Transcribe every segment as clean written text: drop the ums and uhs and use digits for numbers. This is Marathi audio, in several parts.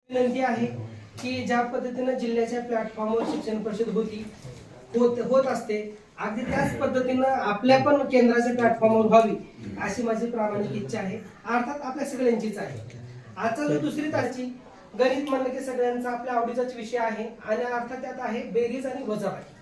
विनंती आहे की ज्या पद्धतीने जिल्ह्याच्या प्लॅटफॉर्मवर शिक्षण परिषद होत असते, अगदी त्याच पद्धतीनं आपल्या पण केंद्राच्या प्लॅटफॉर्मवर व्हावी अशी माझी प्रामाणिक इच्छा आहे. अर्थात आपल्या सगळ्यांचीच आहे. आजचा जो 2 तारची गणित म्हणलं की सगळ्यांचा आपल्या आवडीचाच विषय आहे आणि अर्थात त्यात आहे बेरीज आणि वजाबाकी.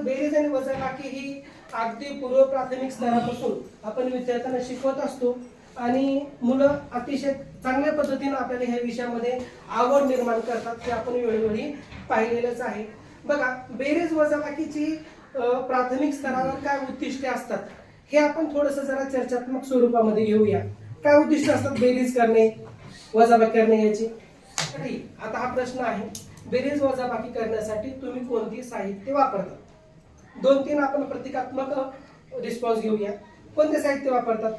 बेरीज आणि वजाबाकी ही अगदी पूर्व प्राथमिक स्तरापासून आपण विद्यार्थ्यांना शिकवत असतो आणि मुलं अतिशय चांगल्या पद्धतीने आपल्याला ह्या विषयामध्ये आवड निर्माण करतात ते आपण वेळोवेळी पाहिलेलंच आहे. बघा, बेरीज वजाबाकीची प्राथमिक स्तरावर काय उद्दिष्टे असतात हे आपण थोडंसं जरा चर्चात्मक स्वरूपामध्ये घेऊया. काय उद्दिष्ट असतात बेरीज करणे, वजाबाकी करणे याची? आता हा प्रश्न आहे, बेरीज वजाबाकी करण्यासाठी तुम्ही कोणती साहित्य वापरता? 2-3 आपण प्रतिकात्मक रिस्पॉन्स घेऊया. कोणते साहित्य वापरतात?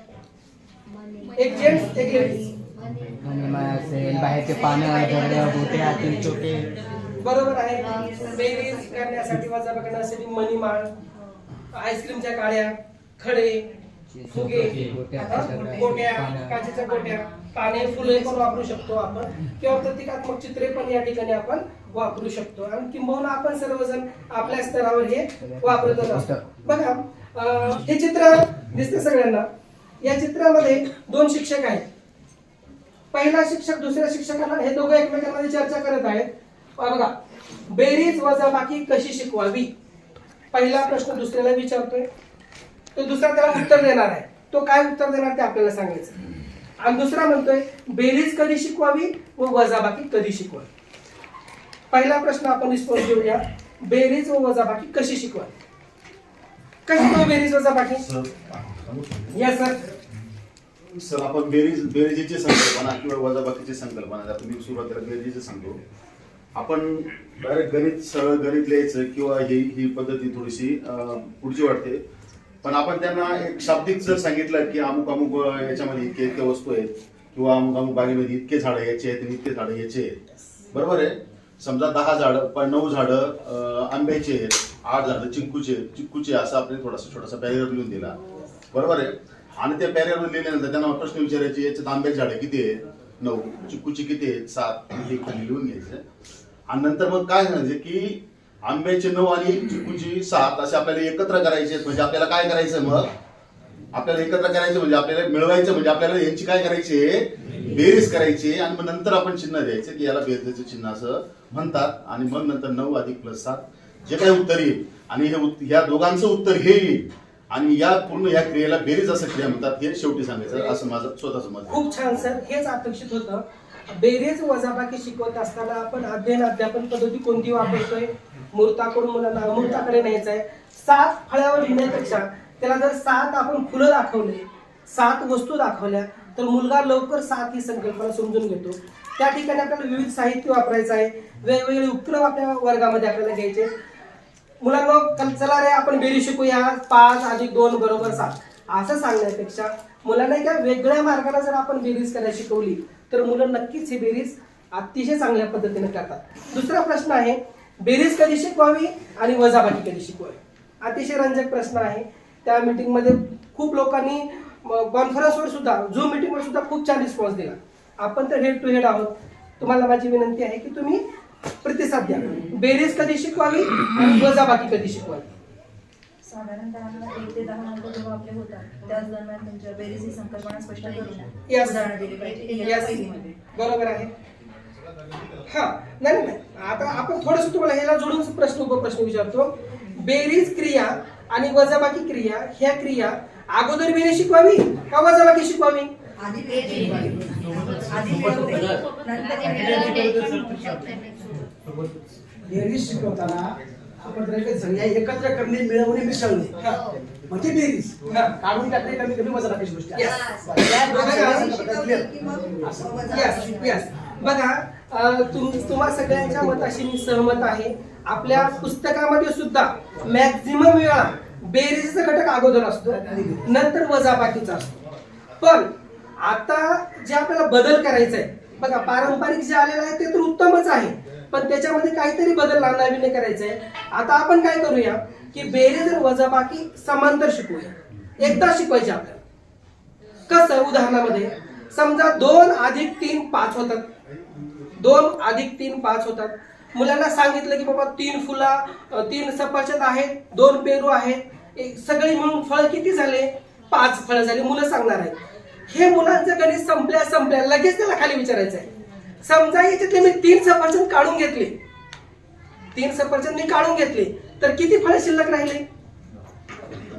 एक जेंट्स, एक लेडीज. बाहेरचे पानं, छोटे. बरोबर आहे. बेरीज करण्यासाठी, वजाबाकी करण्यासाठी मणिमाळ, आईस्क्रीमच्या काड्या, खडे, फुगे, गोट्या, काचेच्या गोट्या, पाने, फुले पण वापरू शकतो आपण किंवा प्रतिकात्मक चित्रे पण या ठिकाणी आपण वापरू शकतो आणि किंबहुना आपण सर्वजण आपल्या स्तरावर हे वापरतच असतो. बघा, हे चित्र दिसते सगळ्यांना. या चित्रामध्ये 2 शिक्षक आहेत. पहिला शिक्षक दुसऱ्या शिक्षकाला, हे दोघं एकमेकांमध्ये चर्चा करत आहेत. बघा, बेरीज वजाबाकी कशी शिकवावी पहिला प्रश्न दुसऱ्याला विचारतोय. तो दुसरा त्याला उत्तर देणार आहे. तो काय उत्तर देणार ते आपल्याला सांगायचं. आणि दुसरा म्हणतोय बेरीज कधी शिकवावी व वजाबाकी कधी शिकवावी. पहिला प्रश्न आपण रिस्पॉन्स देऊया. बेरीज व वजाबाकी कशी शिकवावी? कशी शिकवावी बेरीज वजाबाकी? या सर, आपण बेरीजीची संकल्पना किंवा वजाबाकीची संकल्पना, आता मी सुरुवातीला बेरीजीचं सांगतो. आपण डायरेक्ट सरळ गणित लिहायचं किंवा ही पद्धती थोडीशी पुढची वाटते. पण आपण त्यांना एक शाब्दिक जर सांगितलं की अमुक अमुक याच्यामध्ये इतके वस्तू आहेत किंवा अमुक अमुक बागेमध्ये इतके झाडं याचे आहेत आणि इतके झाडं याचे आहेत, बरोबर आहे. समजा 10 झाडं, 9 झाडं आंब्याचे आहेत, 8 झाडं चिक्कूचे असं आपण छोटासा पॅरेग्राफ लिहून दिला, बरोबर आहे. आणि त्या पॅरेग्राफ लिहिल्यानंतर त्यांना प्रश्न विचारायचे, याच्यात आंब्याची झाडं किती आहेत? 9. चिक्कूची किती आहेत? 7. हे खाली लिहून घ्यायचं. आणि नंतर मग काय म्हणायचं की आंब्याचे 9 आणि चिक्कूची 7 असे आपल्याला एकत्र करायचे. म्हणजे आपल्याला काय करायचं, मग आपल्याला एकत्र करायचं म्हणजे आपल्याला मिळवायचं, म्हणजे आपल्याला यांची काय करायची, बेरीज करायची. आणि मग नंतर आपण चिन्ह द्यायचं की याला बेरीजचं चिन्ह असं म्हणतात. आणि मग नंतर 9 अधिक + 7 जे काही उत्तर येईल आणि ह्या दोघांचं उत्तर हे येईल आणि या पूर्ण या क्रियेला बेरीज असं क्रिया म्हणतात, हे शेवटी सांगायचं असं माझं स्वतःचं मत. खूप छान सर, हेच अपेक्षित होतं. बेरीज वजाबाकी शिकवत असताना आपण अध्यापन पद्धती कोणती वापरतोय? मूर्ताकडून मुलांना अमूर्ताकडे न्यायचं आहे. 7 फळ्यावर लिहिण्यापेक्षा त्याला जर 7 आपण फुलं दाखवले, 7 वस्तू दाखवल्या तर मुलगा लवकर 7 ही संकल्पना समजून घेतो. त्या ठिकाणी आपल्याला विविध साहित्य वापरायचं आहे, वेगवेगळे उपक्रम आपल्या वर्गामध्ये आपल्याला घ्यायचे. मुलांना चला रे आपण बेरीज शिकूया, 5 + 2 = 7 असं सांगण्यापेक्षा मुलांना एका वेगळ्या मार्गाने जर आपण बेरीज करायला शिकवली तर मुलं नक्कीच ही बेरीज अतिशय चांगल्या पद्धतीने करतात. दुसरा प्रश्न आहे, बेरीज कधी शिकवावी आणि वजाबाकी कधी शिकवावी? अतिशय रंजक प्रश्न आहे. त्या मीटिंगमध्ये खूप लोकांनी कॉन्फरन्सवर सुद्धा, झूम मीटिंगवर सुद्धा खूप छान रिस्पॉन्स दिला. आपण तर हेड टू हेड आहोत. तुम्हाला माझी विनंती आहे की तुम्ही प्रतिसाद द्या. बेरीज कधी शिकवावी आणि वजाबाकी कधी शिकवावी? साधारणतः 1 ते 10 अंक जेव्हा आपले होतात त्याच दरम्यान तुमच्या बेरीज ही संकल्पना स्पष्ट करून उदाहरण दिली पाहिजे. बरोबर आहे. हा, नाही, आता आपण थोडंसं तुम्हाला ह्याला जोडून उपप्रश्न विचारतो. बेरीज क्रिया आणि वजाबाकी क्रिया, ह्या क्रिया अगोदर बेरीज शिकवावी का वजाबाकी शिकवावी? बेरीज शिकवताना आपण एकत्र करणे, मिळवणे, मिसळणे म्हणजे बेरीज. काढून टाकणे कमी कमी वजाबाकीची गोष्ट आहे. बघा, तुम्हा सगळ्यांच्या मताशी मी सहमत आहे. आपल्या पुस्तकामध्ये सुद्धा मॅक्झिमम वेळा बेरीजचा घटक अगोदर असतो, नंतर वजाबाकीचा असतो. पण आता जे आपल्याला बदल करायचा आहे, बघा पारंपरिक जे आलेलं आहे ते तर उत्तमच आहे, पण त्याच्यामध्ये काहीतरी बदल नाविन्य करायचं आहे. आता आपण काय करूया की बेरीज आणि वजाबाकी समांतर शिकूया, एकदा शिकवायचे आपल्याला. कसं? उदाहरणामध्ये समजा 2 + 3 = 5 होतात. 2 अधिक 3 5 होतात. मुलांना सांगितलं की बाबा 3 फुला 3 सफरचंद आहेत, 2 पेरू आहेत, सगळे मिळून फळ किती झाले, 5 फळं झाली. मुलं सांगणार आहेत. हे मुलांचं गणित संपल्या लगेच त्याला खाली विचारायचं आहे. समजा याच्यातले मी 3 सफरचंद काढून घेतले, 3 सफरचंद मी काढून घेतले, तर किती फळं शिल्लक राहिले,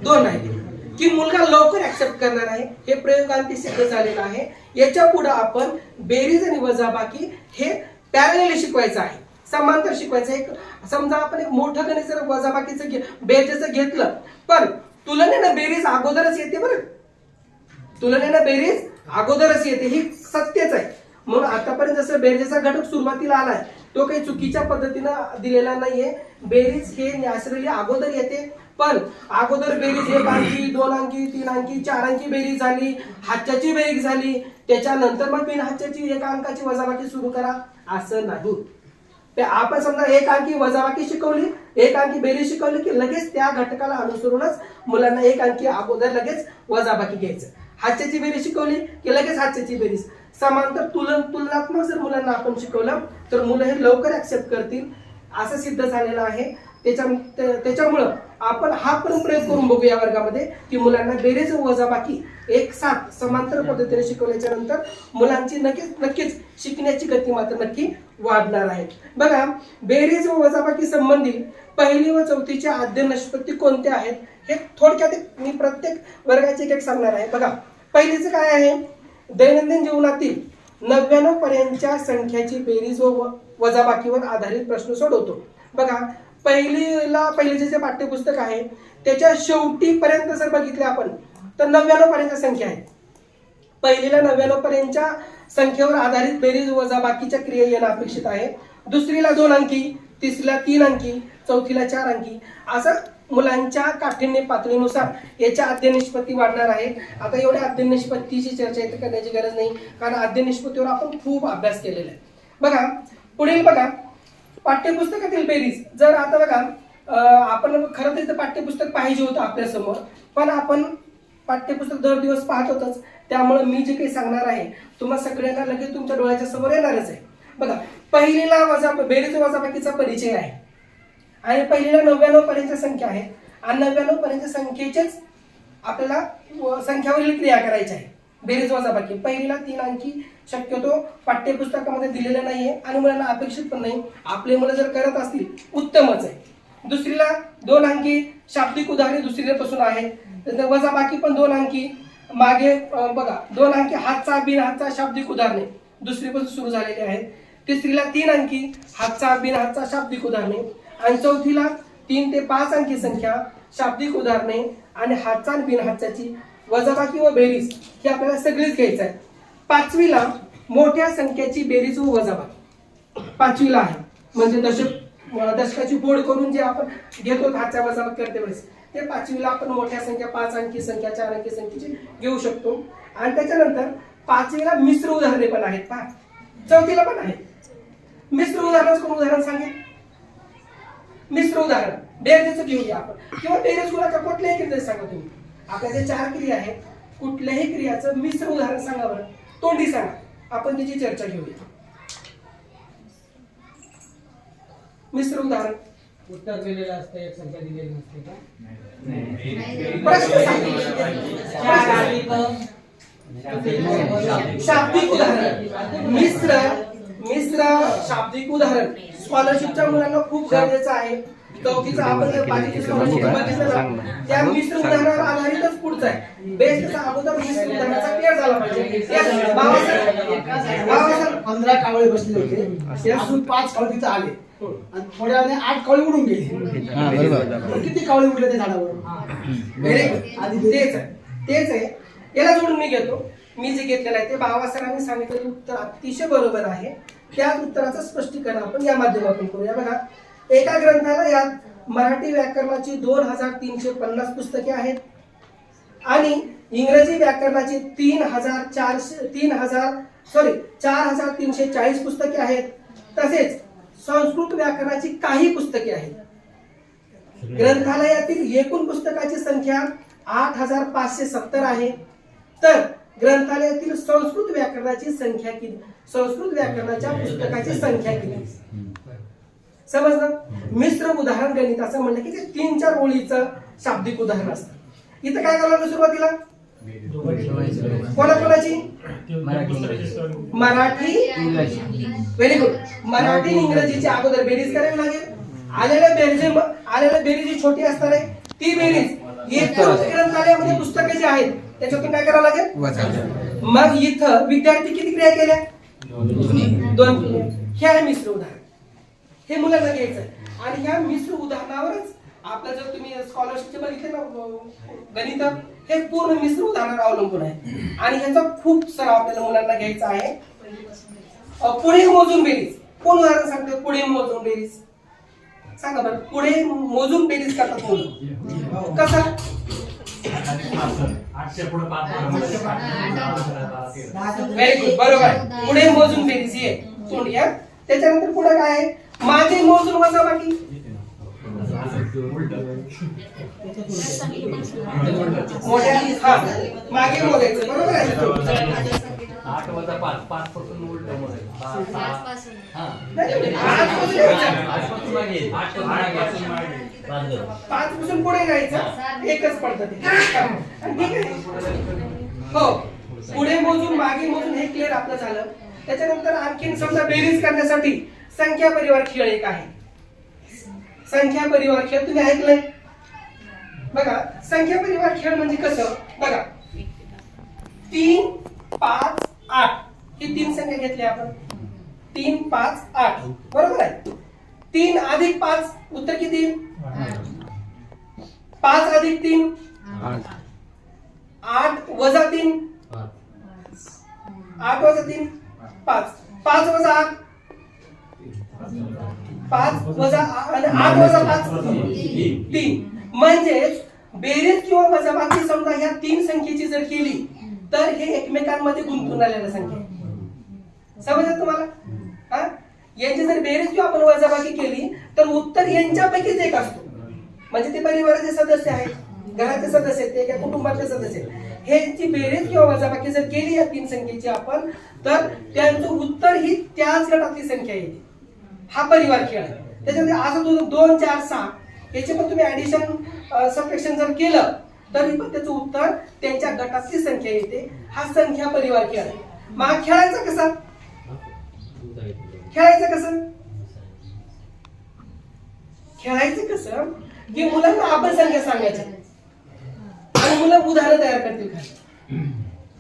2 राहिले. की मुलगा लवकर ऍक्सेप्ट करणार आहे. हे प्रयोगांती सिद्ध झालेलं आहे. याच्या पुढे आपण बेरीज आणि वजाबाकी हे पॅरलली शिकवायचं आहे, समांतर शिकवायचं आहे. समजा आपण एक मोठं गणित जर वजाबाकीचं बेरजेचं घेतलं, पण तुलनेनं बेरीज अगोदरच येते बरं, तुलनेनं बेरीज अगोदरच येते, ही सत्यच आहे. म्हणून आतापर्यंत जसं बेरजेचा घटक सुरुवातीला आलाय तो काही चुकीच्या पद्धतीनं दिलेला नाहीये. बेरीज हे नॅचरली अगोदर येते, पण अगोदर बेरीज 1 अंकी 2 अंकी 3 अंकी 4 अंकी बेरीज झाली, हातच्याची बेरीज झाली, त्याच्यानंतर मग बिन हातच्याची 1 अंकाची वजाबाकी सुरू करा, असं नाही. ते आपण समजा 1 अंकी वजाबाकी शिकवली, 1 अंकी बेरीज शिकवली की लगेच त्या घटकाला अनुसरूनच मुलांना 1 अंकी अगोदर लगेच वजाबाकी घ्यायचं. हातच्याची बेरीज शिकवली की लगेच हातच्याची बेरीज. समांतर तुलनात्मक जर आपण शिकवलं तर मुलं हे लवकर ऍक्सेप्ट करतील, असं सिद्ध झालेलं आहे. त्याच्यामुळं आपण हा पण प्रयोग करून बघू या वर्गामध्ये की मुलांना बेरीज व वजाबाकी एक साथ समांतर पद्धतीने शिकवल्याच्या नंतर मुलांची नक्कीच शिकण्याची गती मात्र नक्की वाढणार आहे. बघा, बेरीज व वजाबाकी संबंधी 1ली व 4थीचे आद्य निष्पत्ती कोणत्या आहेत हे थोडक्यात मी प्रत्येक वर्गाचे एक सांगणार आहे. बघा, 1लीचं काय आहे, दैनंदिन जीवनातील 99 पर्यंतच्या संख्याची बेरीज व वजाबाकीवर आधारित प्रश्न सोडवतो. बघा, पहिलीचे जे पाठ्यपुस्तक आहे त्याच्या शेवटी पर्यंत जर बघितले आपण तर 99 पर्यंतच्या संख्या आहेत. 1लीला 99 पर्यंतच्या संख्येवर आधारित बेरीज वजाबाकीच्या क्रिया येणं अपेक्षित आहे. 2रीला 2 अंकी, 3रीला 3 अंकी, 4थीला 4 अंकी, असं मुलांच्या काठिण्य पातळीनुसार याच्या आद्य निष्पत्ती वाढणार आहे. आता एवढ्या आद्य निष्पत्तीची चर्चा इथे करण्याची गरज नाही, कारण आद्य निष्पत्तीवर आपण खूप अभ्यास केलेला आहे. बघा, पुढील बघा, पाठ्यपुस्तकातील बेरीज. जर आता बघा, आपण खरं तर पाठ्यपुस्तक पाहिजे होतं आपल्या समोर, पण आपण पाठ्यपुस्तक दर दिवस पाहत होतच, त्यामुळे मी जे काही सांगणार आहे तुम्हाला सगळ्यांना लगेच तुमच्या डोळ्याच्या समोर येणारच आहे. बघा, 1लीला बेरीज वजाबाकीचा परिचय आहे आणि 1लीला 99 पर्यंतच्या संख्या आहेत आणि 99 पर्यंतच्या संख्येचेच आपल्याला संख्यावरील क्रिया करायची आहे, बेरीज वजाबाकी. 1लीला 3 अंकी शक्यतो पाठ्यपुस्तकामध्ये दिलेलं नाहीये आणि मुलांना अपेक्षित पण नाही. आपले मुलं जर करत असतील उत्तमच आहे. 2रीला 2 अंकी शाब्दिक उदाहरणे 2रीला पासून आहे. वजाबाकी पण 2 अंकी, मागे बघा 2 अंकी हातचा बिन हातचा शाब्दिक उदाहरणे 2री पासून सुरू झालेले आहेत. 3रीला 3 अंकी हातचा बिन हातचा शाब्दिक उदाहरणे आणि 4थीला 3 ते 5 अंकी संख्या शाब्दिक उदाहरणे आणि हातचा आणि बिन हातच्याची वजाबाकी व बेरीज ही आपल्याला सगळीच घ्यायचं आहे. 5वीला मोठ्या संख्येची बेरीज व वजाबाकी 5वीला आहे, म्हणजे दशकाची फोड करून जे आपण घेतो हातच्या वजाबाकी करते वेळेस ते 5वीला आपण मोठ्या संख्या 5 अंकी संख्या 4 अंकी संख्येची घेऊ शकतो. आणि त्याच्यानंतर 5वीला मिश्र उदाहरणे पण आहेत, पहा 4थीला पण आहे. मिश्र उदाहरण सांगेल, मिश्र उदाहरण बेरजेचं घेऊया आपण, किंवा बेरीज गुणाकार कुठल्याही क्रियेचं सांगा तुम्ही. आपल्या जे 4 क्रिया आहेत कुठल्याही क्रियाचं मिश्र उदाहरण सांगा बरं, तोंडी सांगा, आपण त्याची चर्चा घेऊया. मिश्र उदाहरण उत्तर दिलेलं असतं, एक संख्या दिलेली नसते का? प्रश्न शाब्दिक उदाहरण, मिश्र शाब्दिक उदाहरण स्कॉलरशिपच्या मुलांना खूप गरजेचं आहे. 4थीचा आपण जर बाकीची स्कॉलरशिप बघितलं ना, त्या मिश्र उदाहरणावर आधारितच पुढचं आहे. बेस त्याचा अगोदर मिश्र उदाहरणाचा क्लिअर झाला पाहिजे. 15 कावळे बसले होते, त्यातून 5 कावळे तिथं आले आणि थोड्या वेळाने 8 कावळे उडून गेले. किती कावळे उडले त्या झाडावर? तेच आहे. याला जोडून मी घेतो, मी जे घेतलेलं आहे ते बाबा सरांनी सांगितलेलं उत्तर अतिशय बरोबर आहे. त्या उत्तराचं स्पष्टीकरण आपण या माध्यमातून करूया. बघा, एका ग्रंथालयात मराठी व्याकरणाची 2350 पुस्तके आहेत आणि इंग्रजी व्याकरणाची 4340 पुस्तके आहेत. तसेच संस्कृत व्याकरणाची काही पुस्तके आहेत. ग्रंथालयातील एकूण पुस्तकाची संख्या 8570 आहे. तर ग्रंथालयातील संस्कृत व्याकरणाची संख्या किती, संस्कृत व्याकरणाच्या पुस्तकाची संख्या किती. समजलं. मिश्र उदाहरण गणित असं म्हणलं की ते 3-4 ओळीचं शाब्दिक उदाहरण असतं. इथं काय करावं सुरुवातीला, कोणाची, मराठी व्हेरी गुड, मराठी इंग्रजीची अगोदर बेरीज करावी लागेल. आलेल्या बेरीज जी छोटी असणार आहे ती बेरीज एकूण ग्रंथालयामध्ये पुस्तकं जी आहेत त्याच्यातून काय करावं लागेल. मग इथं विद्यार्थी किती क्रिया केल्या, 2 क्रिया. हे आहे मिश्र उदाहरण, हे मुलांना घ्यायचं आहे. आणि ह्या मिश्र उदाहरणावरच आपलं जर तुम्ही स्कॉलरशिपचे बघितले ना गणित, हे पूर्ण मिश्र उदाहरणावर अवलंबून आहे. आणि ह्याचा खूप सराव आपल्याला मुलांना घ्यायचा आहे. पुढे मोजून बेरीज, कोण उदाहरण सांगतो पुढे मोजून बेरीज, सांगा बरं. पुढे मोजून बेरीज करतात मुलं, कसा, 800 पुढे 5 व्हेरी गुड, बरोबर आहे. पुढे मोजून बेरीज ये तोंड या. त्याच्यानंतर पुढे काय आहे, मागे मोजून वजाबाकी, मोठ्या हा मागे मोजायचं, बरोबर आहे. 8 वजा 5 5 पासून उलट मोजायचं. 5 पासून पुढे जायचं, एकच पडतं ते. ठीक आहे. हो, पुढे मोजून मागे मोजून हे क्लिअर आपलं झालं. त्याच्यानंतर आणखीन समजा बेरीज करण्यासाठी संख्या परिवार खेळ एक आहे. संख्या परिवार खेळ तुम्ही ऐकलंय बघा. संख्या परिवार खेळ म्हणजे कसं बघा, 3, 5, 8 ही 3 संख्या घेतल्या आपण. 3, 5, 8 बरोबर आहे. 3 अधिक 5 उत्तर किती, 5 अधिक 3 8 वजा 3 8 वजा 3 5 5 वजा 8 5 वजा 8 वजा 5 3. म्हणजेच बेरीज किंवा वजाबाकी समजा ह्या 3 संख्येची जर केली तर हे एकमेकांमध्ये गुंतून आलेल्या संख्या आहे. समजलं तुम्हाला. हा, यांची जर बेरीज किंवा आपण वजाबाकी केली तर उत्तर यांच्यापैकीच एक असतो. म्हणजे ते परिवाराचे सदस्य आहेत, घराचे सदस्य आहेत, एका कुटुंबाचे सदस्य आहेत. ह्यांची बेरीज किंवा वजाबाकी जर केली या 3 संख्येची आपण तर त्यांचं उत्तर ही त्याच गटातली संख्या येते. हा परिवार खेळ आहे. त्याच्यामध्ये असं 2, 4, 6 याचे पण तुम्ही ऍडिशन सबट्रॅक्शन जर केलं तरी पण त्याचं उत्तर त्यांच्या गटातली संख्या येते. हा संख्या परिवार खेळ आहे. मग खेळायचं कसं, खेळायचं कसं की मुलांना आपण संख्या सांगायच्या आणि मुलं उदाहरण तयार करतील खाली.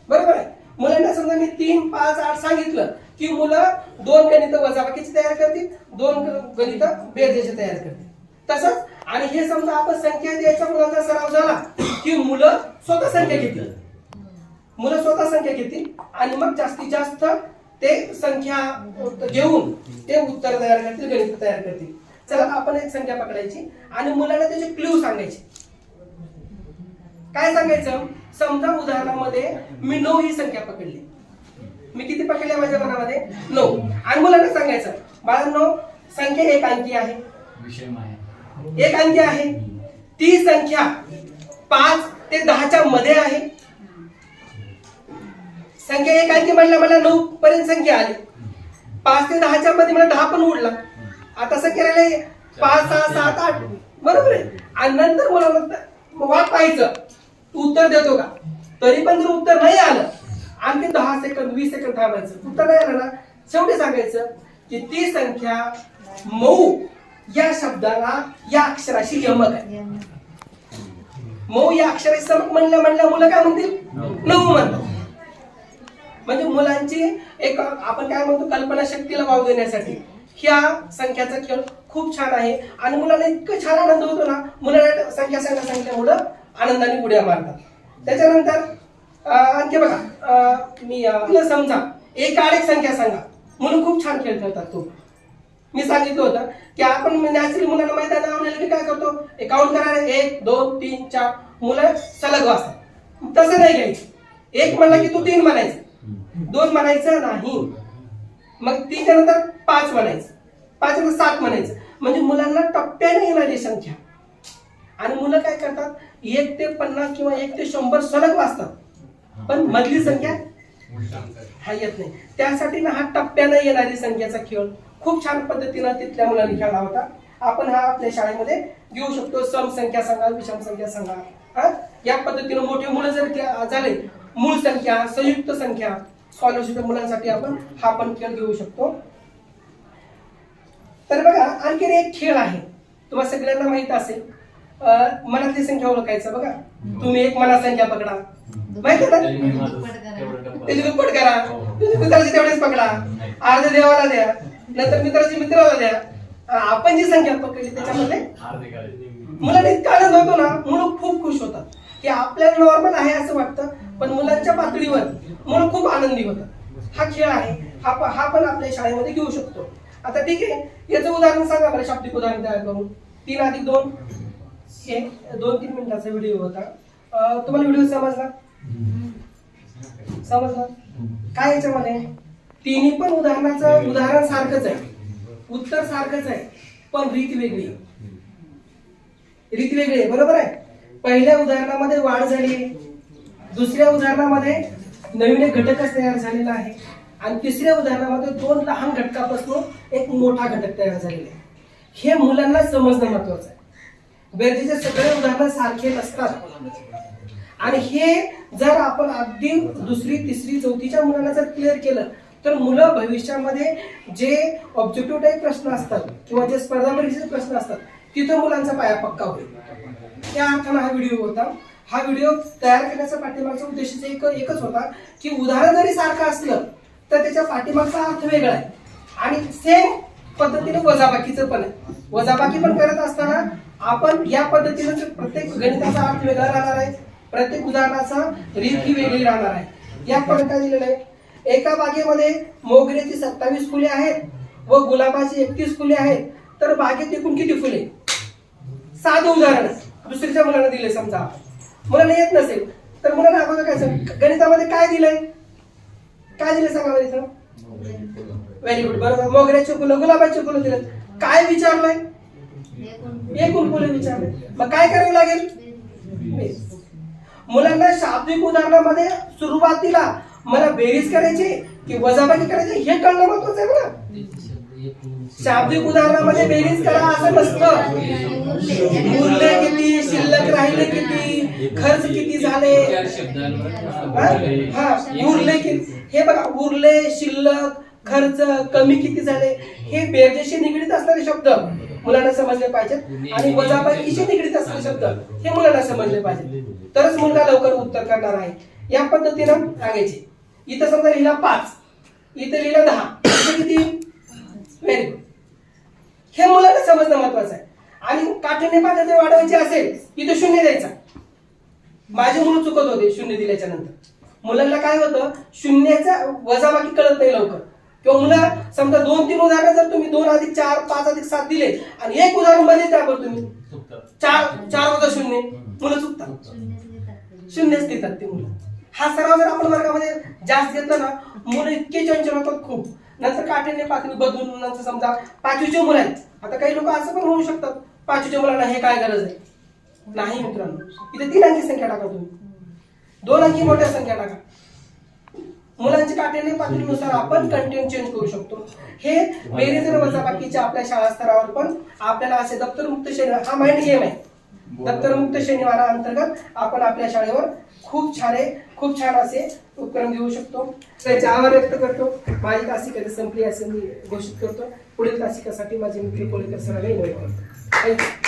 बरोबर आहे. मुलांना समजा मी 3, 5, 8 सांगितलं की मुलं 2 गणित वजाबाकीचे तयार करतील, 2 गणित बेरजेचे तयार करतील. तसंच आणि हे समजा आपण संख्या द्यायचा मुलांचा सराव झाला की मुलं स्वतः संख्या घेतील आणि मग जास्तीत जास्त ते संख्या घेऊन ते उत्तर तयार करतील, गणित तयार करतील. चला आपण एक संख्या पकडायची आणि मुलांना त्याचे क्लू सांगायचे. काय सांगायचं, समजा उदाहरणामध्ये मी 9 ही संख्या पकडली. मी किती पकडल्या माझ्या मनामध्ये 9. आणि मुलांना सांगायचं बाळांनो संख्या 1 अंकी आहे, 1 अंकी आहे. ती संख्या 5 ते 10च्या मध्ये आहे. संख्या 1 अंकी म्हणल्या मला 9 पर्यंत संख्या आली. 5 ते 10च्या मध्ये मला 10 पण उडला. आता संख्या राहिले 5, 6, 7, 8 बरोबर आहे. आणि नंतर मला वाट पाहायचं उत्तर देतो का. तरी पण जर उत्तर नाही आलं आणखी 10 सेकंद 20 सेकंद थांबायचं. उत्तर नाही आलं ना शेवटी सांगायचं की ती संख्या मऊ या शब्दाला या अक्षराशी यमक आहे. मऊ या अक्षराशी समक म्हणल्या मुलं काय म्हणतील 9 म्हणतात. म्हणजे मुलांची एक आपण काय म्हणतो कल्पना शक्तीला वाव देण्यासाठी ह्या संख्याचा खेळ खूप छान आहे. आणि मुलांना इतकं छान आनंद होतो ना, मुलांना संख्या सांगितल्यामुळं आनंदाने उड्या मारतात. त्याच्यानंतर आणखी बघा मी समजा एक संख्या सांगा, मुलं खूप छान खेळ खेळतात. तो मी सांगितलं होतं की आपण नॅचरली मुलांना मैदान आणलं की काय करतो काउंट करायला 1, 2, 3, 4 मुलं सलग वाजतात. तसं नाही घ्यायचं. 1 म्हणला की तू 3 म्हणायचं, 2 म्हणायचं नाही, मग 3च्या नंतर 5 म्हणायचं, 5 नंतर 7 म्हणायचं. म्हणजे मुलांना टप्प्याने येणारी संख्या. आणि मुलं काय करतात 1 ते 50 किंवा 1 ते 100 सलग वाजतात. पण मधली संख्या हा येत नाही. त्यासाठी ना हा टप्प्यानं येणारी संख्येचा खेळ खूप छान पद्धतीनं तिथल्या मुलांनी खेळला होता. आपण हा आपल्या शाळेमध्ये घेऊ शकतो. सम संख्या सांगा, विषम संख्या सांगा. हा या पद्धतीनं मोठे मुलं जर झाले, मूळ संख्या, संयुक्त संख्या, स्कॉलरशिप मुलांसाठी आपण हा पण खेळ घेऊ शकतो. तर बघा आणखी एक खेळ आहे, तुम्हाला सगळ्यांना माहित असेल, मनातली संख्या ओळखायचं. बघा तुम्ही एक मनात संख्या पकडा, माहिती ना, त्याची दुप्पट करा, तुम्ही मित्राची तेवढेच पकडा, अर्ध देवाला द्या, नंतर मित्राची मित्राला द्या. आपण जी संख्या पकडली त्याच्यामध्ये मुलांना इतका आनंद होतो ना, मुलं खूप खुश होतात की आपल्याला नॉर्मल आहे असं वाटतं, पण मुलांच्या पातळीवर मुलं खूप आनंदी होतात. हा खेळ आहे, हा पण आपल्या शाळेमध्ये घेऊ शकतो. आता ठीक आहे, याचं उदाहरण सांगा बरं, शाब्दिक उदाहरण तयार करून. 3 अधिक 2 हे 2-3 मिनिटाचा व्हिडिओ होता. तुम्हाला व्हिडिओ समजला? समजला काय याच्यामध्ये? तिन्ही पण उदाहरण सारखंच आहे, उत्तर सारखंच आहे, पण रीत वेगळी आहे. बरोबर आहे? पहिल्या उदाहरणामध्ये वाढ झाली, दुसऱ्या उदाहरणामध्ये नवीन एक घटकच तयार झालेला आहे, आणि तिसऱ्या उदाहरणामध्ये 2 लहान घटकापासून एक मोठा घटक तयार झालेला आहे. हे मुलांना समजणं महत्वाचं आहे. बेरजेचे सगळे उदाहरण सारखे नसतात, आणि हे जर आपण अगदी 2री, 3री, 4थीच्या मुलांना जर क्लिअर केलं तर मुलं भविष्यामध्ये जे ऑब्जेक्टिव्ह टाईप प्रश्न असतात किंवा जे स्पर्धा परीक्षेचे प्रश्न असतात तिथं मुलांचा पाया पक्का होईल. त्या अर्थानं हा व्हिडिओ होता. हा व्हिडिओ तयार करण्याचा पाठीमागचा उद्देश एकच होता की उदाहरण जरी सारखं असलं तर त्याच्या पाठीमागचा अर्थ वेगळा आहे, आणि सेम पद्धतीने वजाबाकीचं पण आहे. वजाबाकी पण करत असताना आपण या पद्धतीने प्रत्येक गणिताचा अर्थ वेगळा राहणार आहे, प्रत्येक उदाहरणाचा रीत ही वेगळी राहणार आहे. या पण काय दिलेलं आहे, एका बागेमध्ये मोगऱ्याची 27 फुले आहेत व गुलाबाची 31 फुले आहेत, तर बागेत एकूण किती फुले? साधं उदाहरण दुसरीच्या मुलांना दिले. समजा मुलांना येत नसेल तर मुलांना अगोदर काय सांग, गणितामध्ये काय दिलंय, काय दिले सांगा बरं इथं? व्हेरी गुड, बरोबर. मोगऱ्याची फुलं, गुलाबाची फुलं दिले. काय विचारलंय? एकूण फुले विचारले. मग काय करावं लागेल? मुलांना शाब्दिक उदाहरणामध्ये सुरुवातीला मला बेरीज करायची की वजाबाकी करायची हे कळणं महत्वाचं आहे बघा. शाब्दिक उदाहरणामध्ये बेरीज करा असं नसतं. मूल्य किती, शिल्लक राहिले किती, खर्च किती झाले, उरले किती, हे बघा, उरले, शिल्लक, खर्च, कमी किती झाले, हे बेरजेशी निगडीत असणारे शब्द मुलांना समजले पाहिजेत, आणि वजाबाकीशी निगडीत असणारे शब्द हे मुलांना समजले पाहिजेत, तरच मुलगा लवकर उत्तर करणार आहे. या पद्धतीनं सांगायचे. इथं समजा लिहिला 5, इथं लिहिला 10, इथे किती? Very good. हे मुलांना समजणं महत्वाचं आहे. आणि काठीने पातळी वाढवायची असेल इथं 0 द्यायचा. माझे मुलं चुकत होते 0 दिल्याच्या नंतर. मुलांना काय होतं, 0चा वजाबाकी कळत नाही लवकर, किंवा मुलं समजा 2-3 उदाहरण जर तुम्ही 2 अधिक 4, 5 अधिक 7 दिले आणि एक उदाहरण मध्ये त्यावर तुम्ही 4 वजा 0, मुलं चुकतात, 0च देतात ते मुलं. हा सराव जर आपण वर्गामध्ये जास्त घेतला ना, मुलं इतके चंचल होतात खूप. नंतर काठीने पातळी बदलून नंतर समजा 5वीचे मुलं आहेत. आता काही लोक असं पण म्हणू शकतात 5वीच्या मुलांना हे काय गरज आहे. नाही मित्रांनो, इथे 3 अंकी संख्या टाका तुम्ही, 2 अंकी मोठ्या संख्या टाका. मुलांची काठीने पातळीनुसार आपण कंटेंट चेंज करू शकतो. हे बेरीज आणि वजाबाकीच्या आपल्या शाळा स्तरावर पण आपल्याला असे दप्तरमुक्त शनिवार, हा माइंड गेम आहे. दप्तरमुक्त शनिवारा अंतर्गत आपण आपल्या शाळेवर खूप छान असे उपक्रम घेऊ शकतो. त्याचे आभार व्यक्त करतो. माझी तासिका संपली असे मी घोषित करतो. पुढील तासिकासाठी माझे मित्र कोळेकर सरांना इन्व्हाइट करतो. थँक्यू.